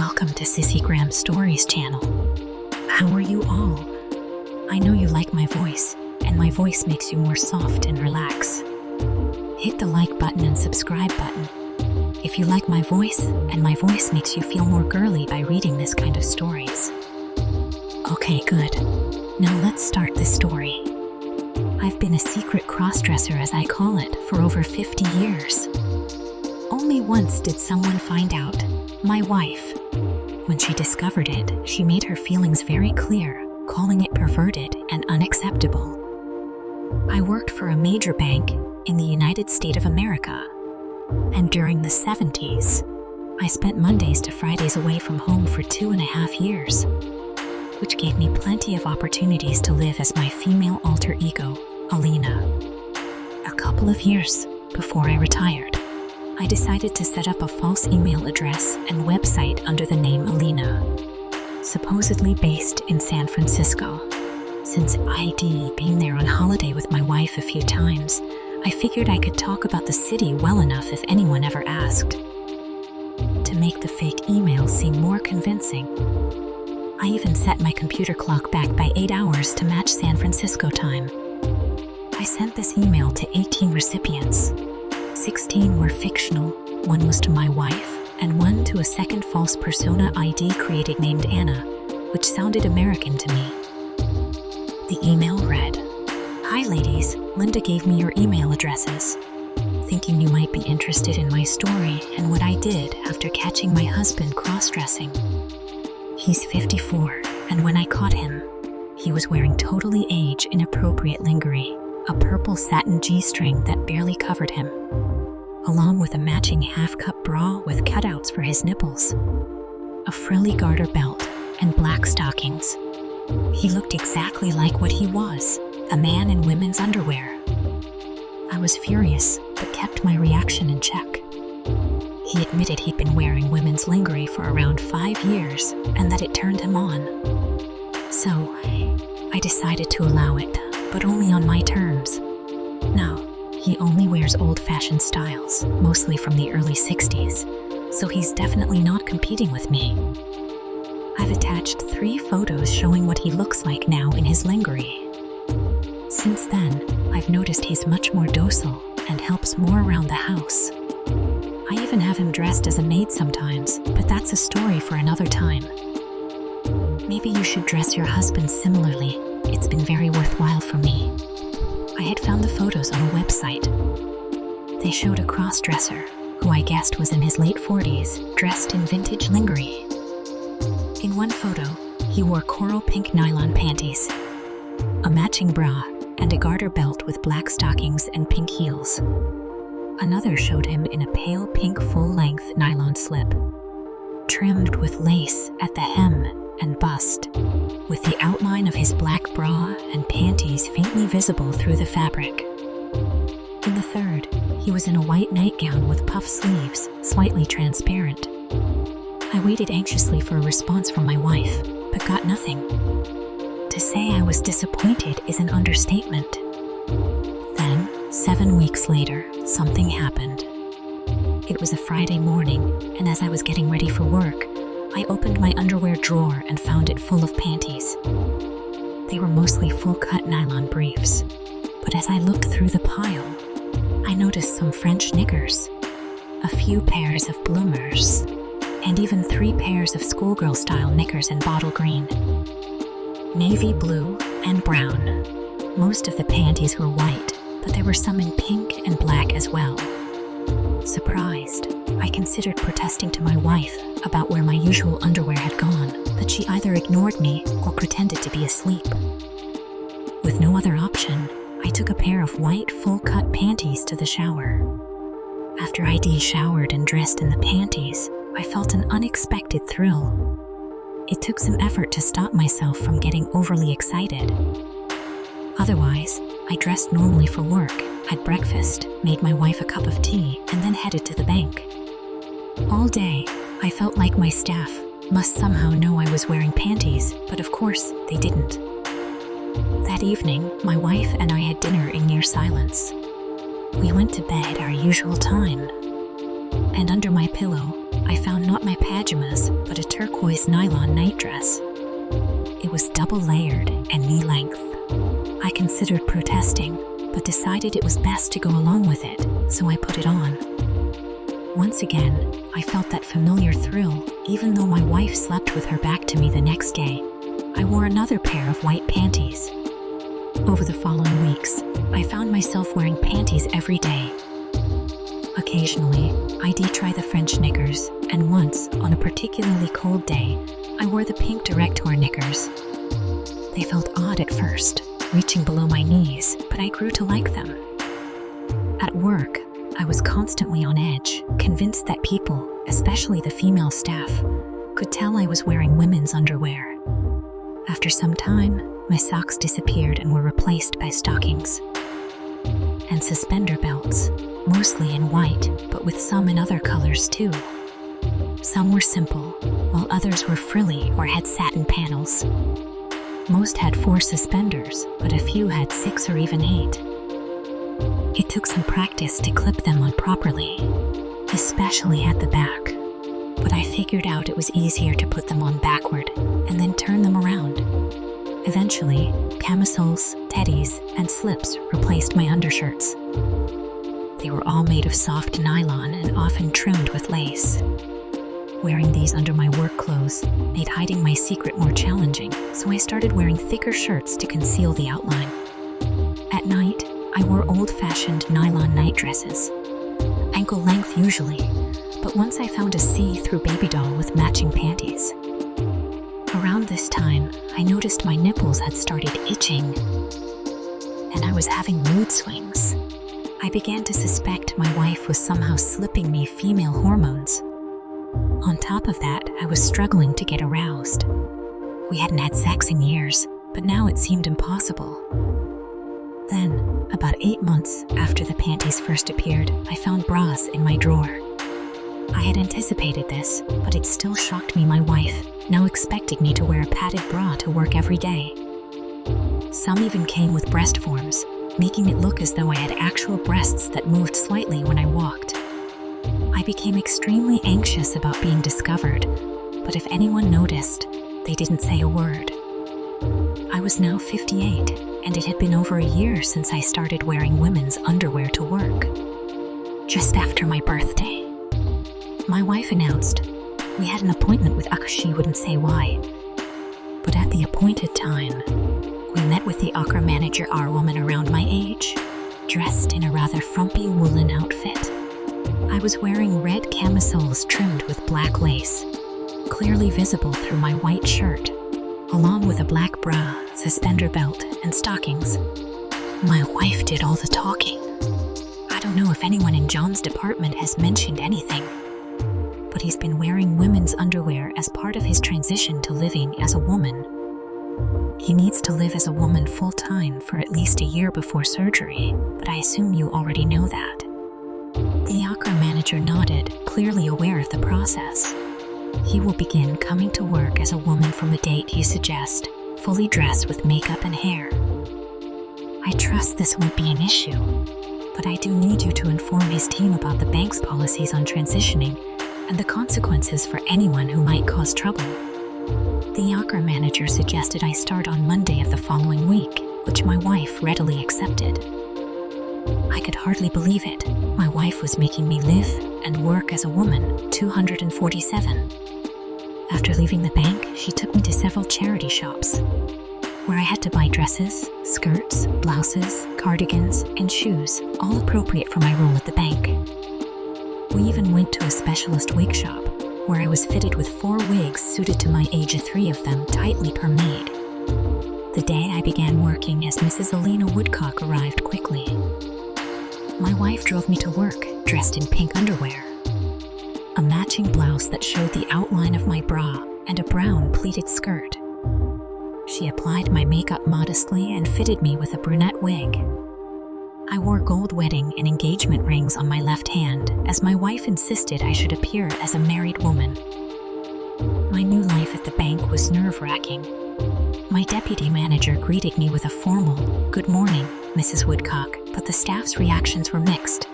Welcome to Sissygram Stories channel. How are you all? I know you like my voice, and my voice makes you more soft and relax. Hit the like button and subscribe button if you like my voice, and my voice makes you feel more girly by reading this kind of stories. Okay, good. Now let's start this story. I've been a secret crossdresser, as I call it, for over 50 years. Only once did someone find out, my wife. When she discovered it, she made her feelings very clear, calling it perverted and unacceptable. I worked for a major bank in the United States of America, and during the 70s, I spent Mondays to Fridays away from home for 2.5 years, which gave me plenty of opportunities to live as my female alter ego, Alina. A couple of years before I retired, I decided to set up a false email address and website under the name Alina, supposedly based in San Francisco. Since I'd been there on holiday with my wife a few times, I figured I could talk about the city well enough if anyone ever asked. To make the fake email seem more convincing, I even set my computer clock back by 8 hours to match San Francisco time. I sent this email to 18 recipients. 16 were fictional, 1 was to my wife, and 1 to a second false persona ID created named Anna, which sounded American to me. The email read, "Hi ladies, Linda gave me your email addresses, thinking you might be interested in my story and what I did after catching my husband cross-dressing. He's 54, and when I caught him, he was wearing totally age-inappropriate lingerie, a purple satin G-string that barely covered him, along with a matching half-cup bra with cutouts for his nipples, a frilly garter belt, and black stockings. He looked exactly like what he was, a man in women's underwear." I was furious, but kept my reaction in check. He admitted he'd been wearing women's lingerie for around 5 years, and that it turned him on. So, I decided to allow it, but only on my terms. Now, he only wears old-fashioned styles, mostly from the early 60s, so he's definitely not competing with me. I've attached 3 photos showing what he looks like now in his lingerie. Since then, I've noticed he's much more docile and helps more around the house. I even have him dressed as a maid sometimes, but that's a story for another time. Maybe you should dress your husband similarly. It's been very worthwhile for me. I had found the photos on a website. They showed a crossdresser, who I guessed was in his late 40s, dressed in vintage lingerie. In one photo, he wore coral pink nylon panties, a matching bra, and a garter belt with black stockings and pink heels. Another showed him in a pale pink full-length nylon slip, trimmed with lace at the hem and bust, with the outline of his black bra and panties faintly visible through the fabric. In the third, he was in a white nightgown with puff sleeves, slightly transparent. I waited anxiously for a response from my wife, but got nothing. To say I was disappointed is an understatement. Then, 7 weeks later, something happened. It was a Friday morning, and as I was getting ready for work, I opened my underwear drawer and found it full of panties. They were mostly full-cut nylon briefs, but as I looked through the pile, I noticed some French knickers, a few pairs of bloomers, and even 3 pairs of schoolgirl-style knickers in bottle green, navy blue, and brown. Most of the panties were white, but there were some in pink and black as well. Surprised, I considered protesting to my wife about where my usual underwear had gone, but she either ignored me or pretended to be asleep. With no other option, I took a pair of white full-cut panties to the shower. After I'd showered and dressed in the panties, I felt an unexpected thrill. It took some effort to stop myself from getting overly excited. Otherwise, I dressed normally for work, had breakfast, made my wife a cup of tea, and then headed to the bank. All day, I felt like my staff must somehow know I was wearing panties, but of course, they didn't. That evening, my wife and I had dinner in near silence. We went to bed our usual time, and under my pillow, I found not my pajamas, but a turquoise nylon nightdress. It was double-layered and knee-length. I considered protesting, but decided it was best to go along with it, so I put it on. Once again, I felt that familiar thrill, even though my wife slept with her back to me the next day. I wore another pair of white panties. Over the following weeks, I found myself wearing panties every day. Occasionally, I try the French knickers, and once, on a particularly cold day, I wore the pink director knickers. They felt odd at first, reaching below my knees, but I grew to like them. At work, I was constantly on edge, convinced that people, especially the female staff, could tell I was wearing women's underwear. After some time, my socks disappeared and were replaced by stockings and suspender belts, mostly in white, but with some in other colors too. Some were simple, while others were frilly or had satin panels. Most had 4 suspenders, but a few had 6 or even 8. It took some practice to clip them on properly, especially at the back, but I figured out it was easier to put them on backward and then turn them around. Eventually, camisoles, teddies, and slips replaced my undershirts. They were all made of soft nylon and often trimmed with lace. Wearing these under my work clothes made hiding my secret more challenging, so I started wearing thicker shirts to conceal the outline. At night, I wore old-fashioned nylon nightdresses, ankle length usually, but once I found a see-through baby doll with matching panties. Around this time, I noticed my nipples had started itching, and I was having mood swings. I began to suspect my wife was somehow slipping me female hormones. On top of that, I was struggling to get aroused. We hadn't had sex in years, but now it seemed impossible. Then, about 8 months after the panties first appeared, I found bras in my drawer. I had anticipated this, but it still shocked me my wife now expected me to wear a padded bra to work every day. Some even came with breast forms, making it look as though I had actual breasts that moved slightly when I walked. I became extremely anxious about being discovered, but if anyone noticed, they didn't say a word. I was now 58, and it had been over a year since I started wearing women's underwear to work. Just after my birthday, my wife announced we had an appointment with she wouldn't say why, but at the appointed time, we met with the Accra manager, our woman around my age, dressed in a rather frumpy woolen outfit. I was wearing red camisoles trimmed with black lace, clearly visible through my white shirt, along with a black bra, suspender belt, and stockings. My wife did all the talking. I don't know if anyone in John's department has mentioned anything, but he's been wearing women's underwear as part of his transition to living as a woman. He needs to live as a woman full-time for at least a year before surgery, but I assume you already know that. The Accra manager nodded, clearly aware of the process. He will begin coming to work as a woman from a date you suggest, fully dressed with makeup and hair. I trust this won't be an issue, but I do need you to inform his team about the bank's policies on transitioning and the consequences for anyone who might cause trouble. The Accra manager suggested I start on Monday of the following week, which my wife readily accepted. I could hardly believe it. My wife was making me live and work as a woman, 247. After leaving the bank, she took me to several charity shops, where I had to buy dresses, skirts, blouses, cardigans, and shoes, all appropriate for my role at the bank. We even went to a specialist wig shop, where I was fitted with 4 wigs suited to my age, 3 of them tightly permade. The day I began working as Mrs. Alina Woodcock arrived quickly. My wife drove me to work, dressed in pink underwear, a matching blouse that showed the outline of my bra, and a brown pleated skirt. She applied my makeup modestly and fitted me with a brunette wig. I wore gold wedding and engagement rings on my left hand, as my wife insisted I should appear as a married woman. My new life at the bank was nerve-wracking. My deputy manager greeted me with a formal, "Good morning, Mrs. Woodcock," but the staff's reactions were mixed.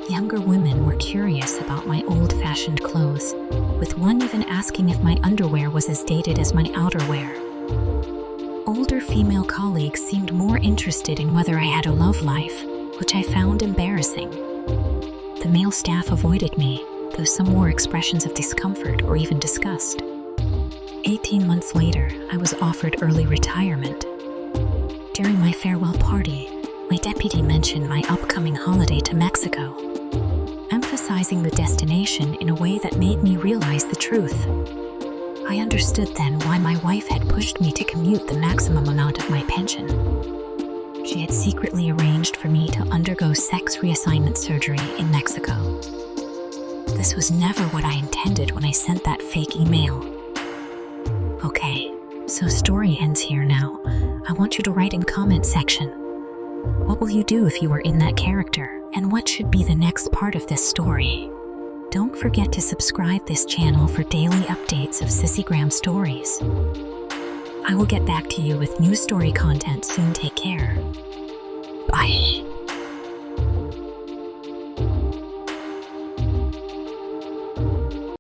Young younger women were curious about my old-fashioned clothes, with one even asking if my underwear was as dated as my outerwear. Older female colleagues seemed more interested in whether I had a love life, which I found embarrassing. The male staff avoided me, though some wore expressions of discomfort or even disgust. 18 months later, I was offered early retirement. During my farewell party, my deputy mentioned my upcoming holiday to Mexico, emphasizing the destination in a way that made me realize the truth. I understood then why my wife had pushed me to commute the maximum amount of my pension. She had secretly arranged for me to undergo sex reassignment surgery in Mexico. This was never what I intended when I sent that fake email. Okay, so story ends here now. I want you to write in comment section. What will you do if you were in that character? And what should be the next part of this story? Don't forget to subscribe this channel for daily updates of Sissygram stories. I will get back to you with new story content soon. Take care. Bye.